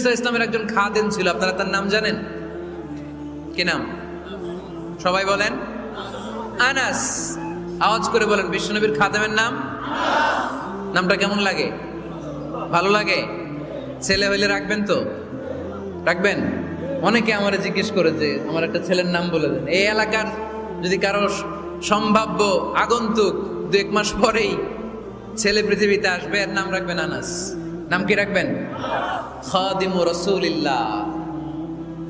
সাল্লাল্লাহু ইসলামের একজন খাদেম ছিল, আপনারা তার নাম জানেন? কি নাম? সবাই বলেন আনাস। আওয়াজ করে বলেন বিশ্বনবীর খাদেমের নাম। নামটা কেমন লাগে? ভালো লাগে? ছেলে হইলে রাখবেন তো? রাখবেন? অনেকে আমারে জিজ্ঞেস করে যে আমার একটা ছেলের নাম বলে দেন। এই এলাকার যদি কারো সম্ভাব্য আগন্তুক 2-1 মাস পরেই ছেলে পৃথিবীতে আসবে, এর নাম রাখবেন আনাস। নাম কি রাখবেন? খাদিমু রাসূলিল্লাহ,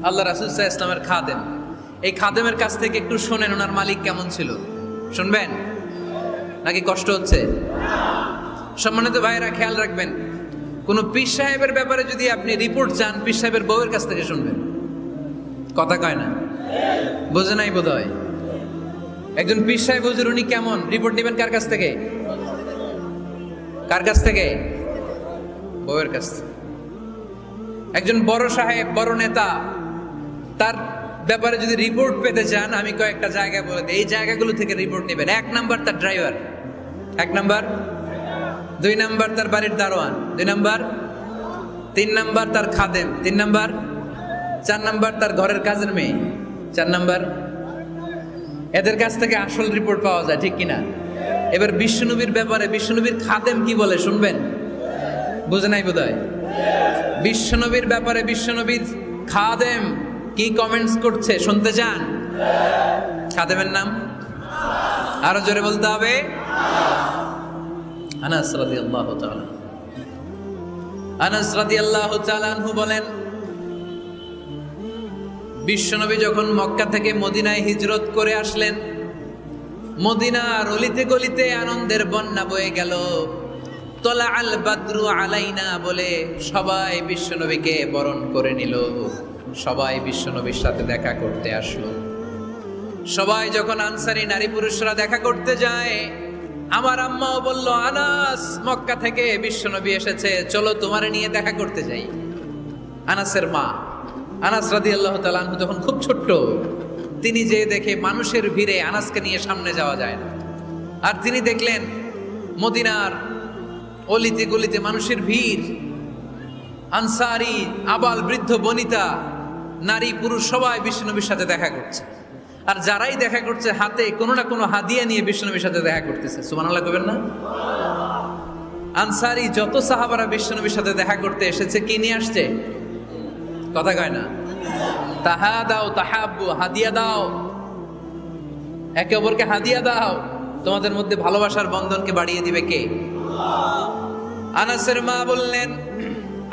আল্লাহ রাসূল সাল্লাল্লাহু আলাইহি ইসলামের খাদেম। এই খাদেমের কাছ থেকে একটু শোনেন ওনার মালিক কেমন ছিল। শুনবেন নাকি কষ্ট হচ্ছে? সম্মানিত ভাইয়েরা খেয়াল রাখবেন, কোন পীর সাহেবের ব্যাপারে যদি আপনি রিপোর্ট চান, পীর সাহেবের বউয়ের কাছ থেকে শুনবেন। কথা কয় না? বোঝে নাই বোধ হয়। একজন পীর সাহেব হুজুর উনি কেমন, রিপোর্ট নেবেন কার কাছ থেকে? কার কাছ থেকে? বউয়ের কাছ থেকে। একজন বড় সাহেব, বড় নেতা, তার ব্যাপারে যদি রিপোর্ট পেতে চান, আমি কয়েকটা জায়গা বলে দিই, এই জায়গাগুলো থেকে রিপোর্ট নেবেন। 1 নাম্বার তার ড্রাইভার, 1 নাম্বার। 2 নাম্বার তার বাড়ির দারোয়ান, 2 নাম্বার। 3 নাম্বার তার খাদেম, 3 নাম্বার। 4 নাম্বার তার ঘরের কাজের মেয়ে, 4 নাম্বার। এদের কাছ থেকে আসল রিপোর্ট পাওয়া যায়, ঠিক কিনা? এবার বিশ্বনবীর ব্যাপারে বিশ্বনবীর খাদেম কি বলে শুনবেন? বুঝে নাই বোধ হয়। বিশ্বনবীর ব্যাপারে বিশ্বনবীর খাদেম কি কমেন্টস করছে শুনতে চান? খাদেমের নাম আরো জোরে বলতে হবে। আনাস রাদিয়াল্লাহু তাআলা, আনাস রাদিয়াল্লাহু তাআলা আনহু বলেন, বিশ্বনবী যখন মক্কা থেকে মদিনায় হিজরত করে আসলেন, মদিনার অলিতে গলিতে আনন্দের বন্যা বয়ে গেল। তলা আল বাদরু আলাইনা বলে সবাই বিশ্বনবীকে বরণ করে নিল, সবাই বিশ্বনবীর সাথে দেখা করতে আসলো। সবাই যখন আনসারী নারী পুরুষরা দেখা করতে যায়, আমার আম্মাও বলল, আনাস মক্কা থেকে বিশ্বনবী এসেছে, চলো তোমারে নিয়ে দেখা করতে যাই। আনাসের মা আনাস রাদিয়াল্লাহু তাআলা আনহু তখন খুব ছোট্ট, তিনি যে দেখে মানুষের ভিড়ে আনাসকে নিয়ে সামনে যাওয়া যায় না। আর তিনি দেখলেন মদিনার অলিতে গলিতে মানুষের ভিড়, আনসারী আবাল বৃদ্ধ বনিতা নারী পুরুষ সবাই বিশ্বনবীর সাথে দেখা করছে। আর যারাই দেখা করছে হাতে কোনো না কোনো হাদিয়া নিয়ে বিশ্বনবীর সাথে দেখা করতেছে। সুবহানাল্লাহ কইবেন না? আনসারী যত সাহাবারা বিশ্বনবীর সাথে দেখা করতে এসেছে, কি নিয়ে আসছে? কথা কয় না? তাহাদাও তাহাব্বু, হাদিয়া দাও, একে অপরকে হাদিয়া দাও। তোমাদের মধ্যে ভালোবাসার বন্ধনকে বাড়িয়ে দিবে কে? আনাসের মা বললেন,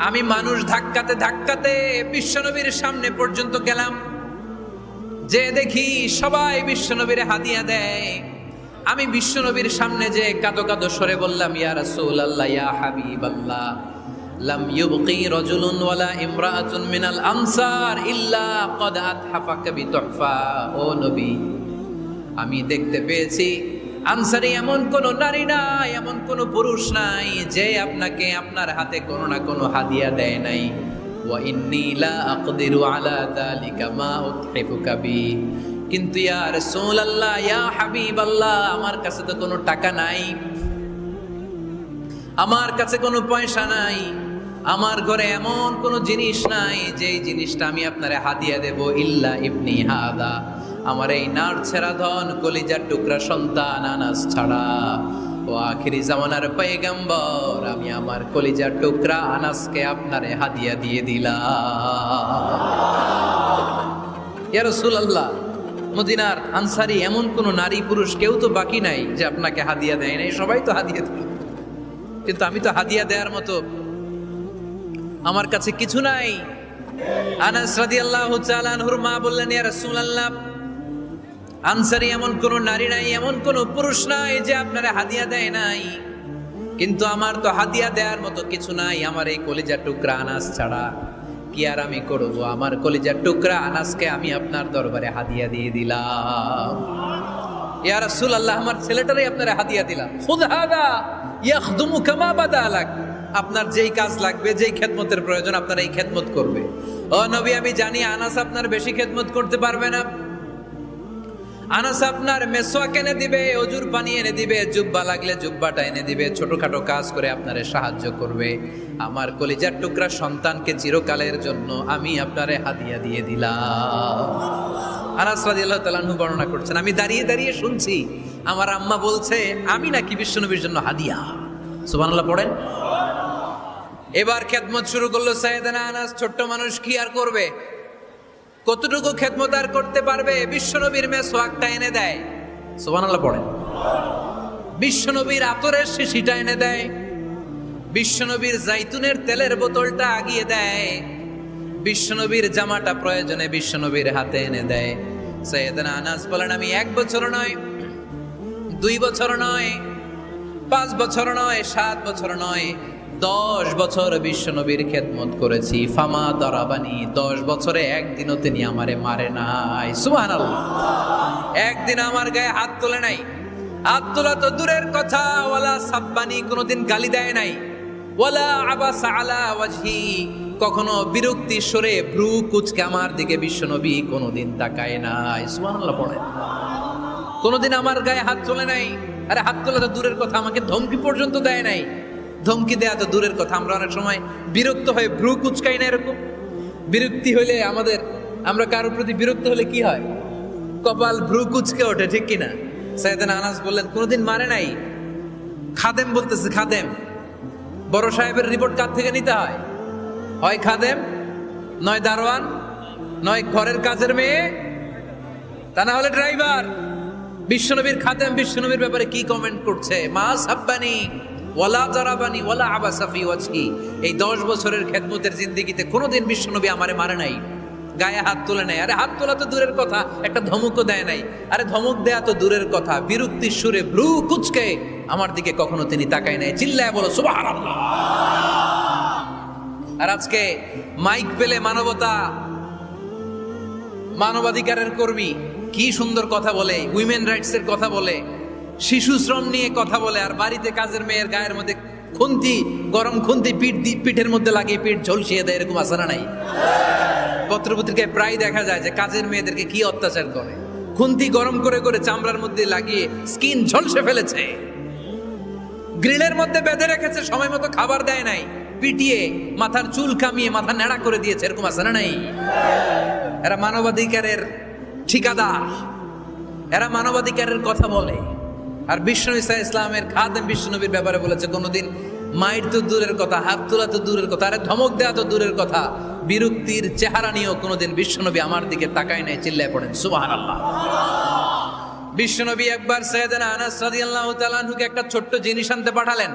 আমি মানুষ ধাক্কাতে ধাক্কাতে বিশ্বনবীর সামনে পর্যন্ত গেলাম, যে দেখি সবাই বিশ্বনবীর হাদিয়া দেয়। আমি বিশ্বনবীর সামনে যে কাঁদো কাঁদো সরে বললাম, ইয়া রাসূলুল্লাহ, ইয়া হাবিবাল্লাহ, লাম ইউবকি রাজুলুন ওয়ালা ইমরাআতুন মিনাল আনসার ইল্লা ক্বাদ আতহাফাকা বিতুহফা। ও নবী, আমি দেখতে পেয়েছি আনসারী এমন কোন নারী নাই, এমন কোন পুরুষ নাই যে আপনাকে আপনার হাতে কোনো না কোনো হাদিয়া দেয় নাই। ওয়া ইন্নী লা আকদিরু আলা যালিকা মা উতহিফুকা বি। কিন্তু ইয়া রাসূলুল্লাহ, ইয়া হাবিবাল্লাহ, আমার কাছে তো কোনো টাকা নাই, আমার কাছে কোনো পয়সা নাই, আমার ঘরে এমন কোনো জিনিস নাই যেই জিনিসটা আমি আপনারে হাদিয়া দেব। ইল্লা ইবনি হাদা, আমার এই নার ছেড়া ধন কলিজার টুকরা সন্তান আনাস ছাড়া। ও আখিরি জামানার পয়গম্বর, আমি আমার কলিজার টুকরা আনাসকে আপনারে হাদিয়া দিয়ে দিলাম। ইয়া রাসূলুল্লাহ, মদিনার আনসারী এমন কোন নারী পুরুষ কেউ তো বাকি নাই যে আপনাকে হাদিয়া দেয় নাই, সবাই তো হাদিয়া দিল, কিন্তু আমি তো হাদিয়া দেওয়ার মতো আমার কাছে কিছু নাই। আনাস রাদিয়াল্লাহু তাআলা আনহুর মা বললেন, ইয়া রাসূলুল্লাহ, আনসারী এমন কোন নারী নাই, এমন কোন পুরুষ নাই যে আপনারা হাদিয়া দেয় নাই, কিন্তু আমার তো হাদিয়া দেওয়ার মতো কিছু নাই আমার এই কলিজার টুকরা আনাস ছাড়া। কি আর আমি করব, আমার কলিজার টুকরা আনাসকে আমি আপনার দরবারে হাদিয়া দিয়ে দিলাম। ইয়া রাসূলুল্লাহ, আমার ছেলেটারই আপনারা হাদিয়া দিলাম। খুদ হাদা ইয়াখদুমু কামা বাদা লাক, আপনার যেই কাজ লাগবে, যেই খেদমতের প্রয়োজন আপনার এই খেদমত করবে। ও নবী, আমি জানি আনাস আপনার বেশি খেদমত করতে পারবে না, আনাস আপনার মেসওয়াক এনে দিবে, অজুর পানি এনে দিবে, জুব্বা লাগলে জুব্বাটা এনে দিবে, ছোটখাটো কাজ করে আপনারে সাহায্য করবে। আমার কলিজার টুকরা সন্তানকে চিরকালের জন্য আমি আপনারে হাদিয়া দিয়ে দিলাম। আনাস রাদিয়াল্লাহু তাআলা আনহু বর্ণনা করছেন, আমি দাঁড়িয়ে দাঁড়িয়ে শুনছি আমার আম্মা বলছে আমি নাকি বিশ্বনবীর জন্য হাদিয়া। সুবহানাল্লাহ পড়েন। এবার খেদমত শুরু করলো সাইয়েদনা আনাস। ছোট্ট মানুষ কি আর করবে, কতটুকু খেদমত আর করতে পারবে? বিশ্বনবীর মেসওয়াকটা এনে দেয়। সুবহানাল্লাহ পড়েন। বিশ্বনবীর আতরের শিশিটা এনে দেয়, বিশ্বনবীর জাইতুনের তেলের বোতলটা আগিয়ে দেয়, বিশ্বনবীর জামাটা প্রয়োজনে বিশ্বনবীর হাতে এনে দেয়। সাইয়েদনা আনাস বলেন, আমি 1 বছর নয়, 2 বছর নয়, 5 বছর নয়, 7 বছর নয়, 10 বছর বিশ্বনবীর খেদমত করেছি। ফামা দারাবানি, 10 বছরে একদিনও তিনি আমারে মারে নাই। সুবহানাল্লাহ। একদিন আমার গায়ে হাত তোলে নাই। হাত তোলা তো দূরের কথা, ওয়ালা সাব্বানি, কোনোদিন গালি দেয় নাই। ওয়ালা আবাসা আলা ওয়াজহি, কখনো বিরক্তি সরে ভ্রু কুচকে আমার দিকে বিশ্বনবী কোনোদিন তাকায় নাই। সুবহানাল্লাহ পড়ে। কোনোদিন আমার গায়ে হাত তোলে নাই। আরে হাত তোলা তো দূরের কথা, আমাকে ধমকি পর্যন্ত দেয় নাই। ধমকি দেয়া তো দূরের কথা, আমরা অনেক সময় বিরক্ত হয়ে ভ্রু কুচকাই না। এরকম বিরক্তি হলে আমরা কারোর প্রতি বিরক্ত হলে কি হয়? কপাল ভ্রু কুচকে ওঠে, ঠিক কিনা? সাইয়েদনা আনাস বললেন কোনোদিন মারে নাই। খাদেম বলতেছে, খাদেম, বড় সাহেবের রিপোর্ট কার থেকে নিতে হয়? হয় খাদেম, নয় দারোয়ান, নয় ঘরের কাজের মেয়ে, তা না হলে ড্রাইভার। বিশ্বনবীর খাদেম বিশ্বনবীর ব্যাপারে কি কমেন্ট করছে? মা সাব্বানি ওয়ালা জারাবানি ওয়ালা আবাসা ফি ওয়াজহি। এই 10 বছরের খেদমতের জিন্দেগিতে কোনোদিন বিশ্বনবী আমারে মারে নাই, গায়ে হাত তোলে নাই। আরে হাত তোলা তো দূরের কথা, একটা ধমকও দেয় নাই। আরে ধমক দেয়া তো দূরের কথা, বিরক্তির সুরে ভ্রু কুচকে আমার দিকে কখনো তিনি তাকায় নাই। চিল্লায় বলো সুবহানাল্লাহ। আর আজকে মাইক পেলে মানবতা, মানবাধিকারের কর্মী কি সুন্দর কথা বলে, উইমেন রাইটস এর কথা বলে, শিশু শ্রম নিয়ে কথা বলে, আর বাড়িতে কাজের মেয়ের গায়ের মধ্যে খুন্তি, গরম খুন্তি পিঠের মধ্যে লাগিয়ে পিঠ ঝলসিয়ে দেয়। এরকম আছে না নাই? পত্রপত্রিকায় প্রায় দেখা যায় যে কাজের মেয়েদেরকে কি অত্যাচার করে। খুন্তি গরম করে করে চামড়ার মধ্যে লাগিয়ে স্কিন ঝলসে ফেলেছে, গ্রিলের মধ্যে বেঁধে রেখেছে, সময় মতো খাবার দেয় নাই, পিটিয়ে মাথার চুল কামিয়ে মাথা নেড়া করে দিয়েছে। এরকম আছে না নাই? এরা মানবাধিকারের ঠিকাদার, এরা মানবাধিকারের কথা বলে। আর বিশ্বনবী ইসলামের খাদেম বিশ্বনবীর ব্যাপারে বলেছে কোনোদিন মাইর তো দূরের কথা, হাত তোলা তো দূরের কথা, আরে ধমক দেওয়া তো দূরের কথা, বিরক্তির চেহারা নিয়েও কোনোদিন বিশ্বনবী আমার দিকে তাকায় নাই। চিল্লায় পড়েন সুবহানাল্লাহ। বিশ্বনবী একবার সাইয়েদনা আনাস রাদিয়াল্লাহু তাআলা আনহুকে একটা ছোট্ট জিনিস আনতে পাঠালেন।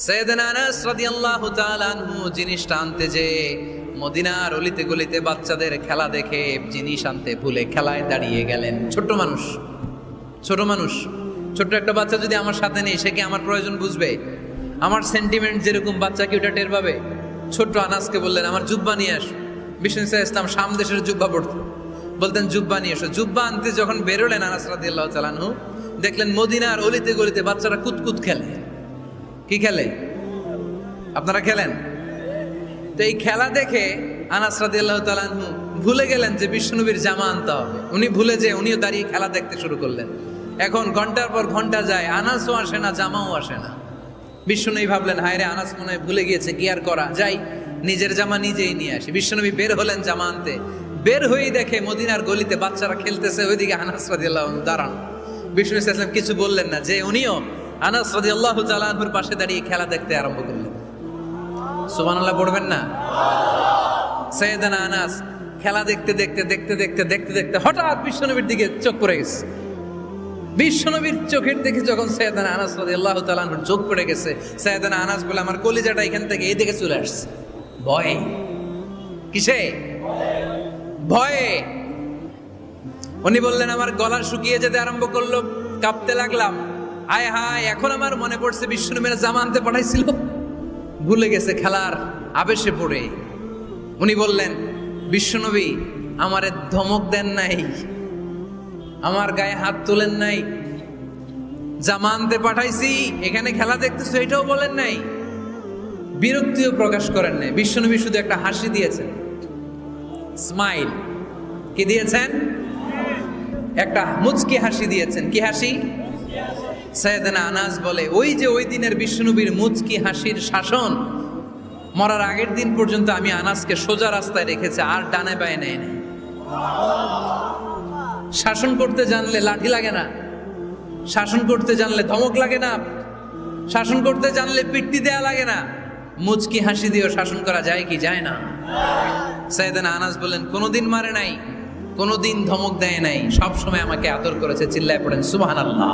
সাইয়েদনা আনাস রাদিয়াল্লাহু তাআলা আনহু জিনিসটা আনতে যে মদিনার অলিতে গলিতে বাচ্চাদের খেলা দেখে জিনিস আনতে ভুলে খেলায় দাঁড়িয়ে গেলেন। ছোট মানুষ, ছোট্ট একটা বাচ্চা যদি আমার সাথে নেই, সে কি আমার প্রয়োজন বুঝবে? আমার সেন্টিমেন্ট যেরকম, বাচ্চা কি ওটা টের পাবে? ছোট্ট আনাসকে বললেন আমার জুব্বা নিয়ে আস। বিষ্ণু ইসলাম শাম দেশের জুব্বা পড়তেন, বলতেন জুব্বা নিয়ে এসো। জুব্বা আনতে যখন বেরোলেন আনাস রাদিয়াল্লাহু তাআলা আনহু, দেখলেন মদিনার অলিতে গলিতে বাচ্চারা কুতকুত খেলে। কি খেলে? আপনারা খেলেন তো? এই খেলা দেখে আনাস রাদিয়াল্লাহু তাআলা আনহু ভুলে গেলেন যে বিশ্বনবীর জামা আনতে হবে। উনি ভুলে যে উনিও দাঁড়িয়ে খেলা দেখতে শুরু করলেন। এখন ঘন্টার পর ঘন্টা যায়, আনাসও আসে না, জামাও আসে না। বিশ্বনবী ভাবলেন হায় রে, আনাস মনে হয় ভুলে গিয়েছে, কি আর করা যাই, নিজের জামা নিজেই নিয়ে আসি। বিশ্বনবী বের হলেন জামা আনতে। বের হয়েই দেখে মদিনার গলিতে বাচ্চারা খেলতেছে, ওইদিকে আনাস রাদিয়াল্লাহু আনহু দাঁড়ানো। বিষ্ণু ইসলাম কিছু বললেন না, যে উনিও আনাস রাদিয়াল্লাহু তাআলা আনহুর পাশে দাঁড়িয়ে খেলা দেখতে আরম্ভ করলেন। সুবহানাল্লাহ পড়বেন না? সাইয়েদনা আনাস খেলা দেখতে দেখতে দেখতে দেখতে দেখতে দেখতে হঠাৎ বিশ্বনবীর দিকে চোখ পড়ে গেছে। বিশ্বনবীর চোখের দিকে যখন সাইয়েদনা আনাস রাদিয়াল্লাহু তাআলা আনহুর চোখ পড়ে গেছে, সাইয়েদনা আনাস বলে আমার কলিজাটা এখান থেকে এই দিকে চলে আসছে। ভয়ে। কিসে? ভয়ে। উনি বললেন আমার গলা শুকিয়ে যেতে আরম্ভ করলো, কাঁপতে লাগলাম। হায় হায়, এখন আমার মনে পড়ছে বিশ্বনবীর জামা আনতে পাঠাইছিল, ভুলে গেছে খেলার আবেশে পড়ে। উনি বললেন বিশ্বনবী আমারে ধমক দেন নাই, আমার গায়ে হাত তোলেন নাই, জামা আনতে পাঠাইছি, এখানে খেলা দেখতেছো এটাও বলেন নাই, বিরক্তিও প্রকাশ করেন নাই। বিশ্বনবী শুধু একটা হাসি দিয়েছেন, স্মাইল। কি দিয়েছেন? একটা মুচকি হাসি দিয়েছেন। কি হাসি? সাইয়েদনা আনাস বলে ওই যে ওই দিনের বিশ্বনবীর মুচকি হাসির শাসন মরার আগের দিন পর্যন্ত আমি আনাসকে সোজা রাস্তায় রেখেছি, আর ডানে বায়ে নেয় না। শাসন করতে জানলে লাঠি লাগে না, শাসন করতে জানলে ধমক লাগে না, শাসন করতে জানলে পিট্টি দেয়া লাগে না। মুচকি হাসি দিয়েও শাসন করা যায় কি যায় না? সাইয়েদনা আনাস বলেন কোনোদিন মারে নাই, কোনোদিন ধমক দেয় নাই, সব সময় আমাকে আদর করেছে। চিল্লায় পড়েন সুবহানাল্লাহ।